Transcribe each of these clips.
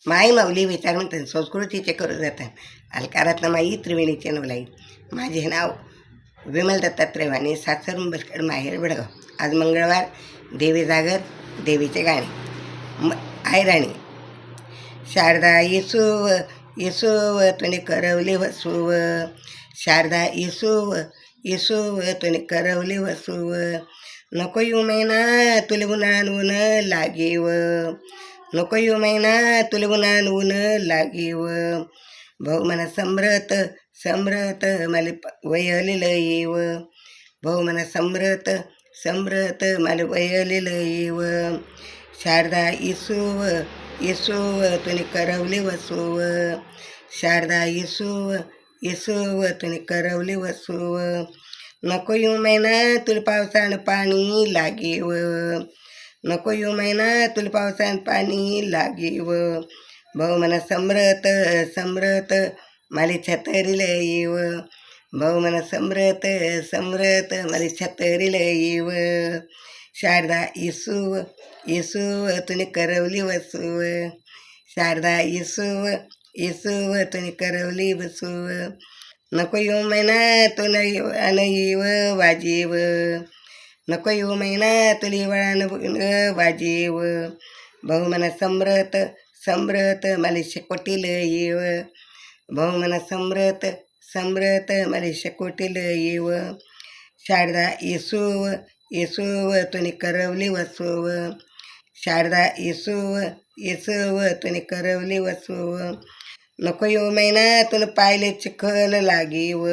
माई माऊली विचार म्हणतात संस्कृतीचे करू जातात अलकारातनं माई त्रिवेणी चेनवलाई. माझे नाव विमल दत्तात्रय वाणी, सासर मुंबलकड, माहेर बेळगाव. आज मंगळवार, देवी जागर, देवीचे गाणे. आई राणी. शारदा येसूव येसूव तुने करवले वसूव, शारदा येसूव येसूव तुने करवले वसूव, नको येऊ मैना तुले उन्हाळून ऊन लागेव, नको येऊ मैना तुले उन्हाळून ऊन लागेव, भाऊ म्हणा सम्रत सम्रत मला वयलेलं येव, भाऊ म्हणा सम्रत सम्रत मला वयलेलं येव, शारदा येसूव येसूव तुने करवले वसूव, शारदा येसूव येसूव तुने करवले वसूव, नको येऊ मैना तुला पावसानं पाणी लागेव, नको येऊ मैना तुला पावसानं पाणी लागेव, भाऊ म्हणा सम्रत सम्रत मला छतरीला येव, भाऊ म्हणा सम्रत सम्रत मला छतरीला येव, शारदा येसूव येसूव तुने करवली वसूव, शारदा येसूव येसूव तुने करवली वसूव, नको येऊ मैना तुला येवळानं येव वाजेव, नको येऊ मैना तुला येवळानं वाजेव, भाऊ म्हणा सम्रत सम्रत मला शेकोटील येव, भाऊ म्हणा सम्रत सम्रत मला शेकोटील येव, शारदा येसूव येसूव तुने करवली वसूव, शारदा येसूव येसूव तुने करवली वसूव, नको येऊ मैना तुला पायले चिखल लागेव,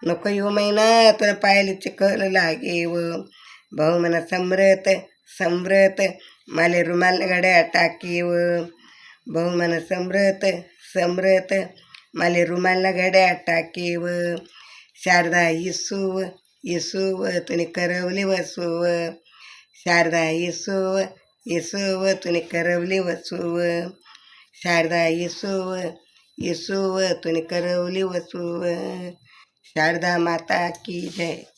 नको येऊ मैना तुला पायले चिखल लागेव, भाऊ म्हणा सम्रत सम्रत मला रुमाल गड्या टाकीव, भाऊ म्हणा सम्रत सम्रत मला रुमाल गड्या टाकीव, शारदा येसूव येसूव तुने करवली वसूव, शारदा येसूव येसूव तुने करवली वसूव, शारदा येसूव येसूव तुने करवली वसूव. शारदा माता की जय.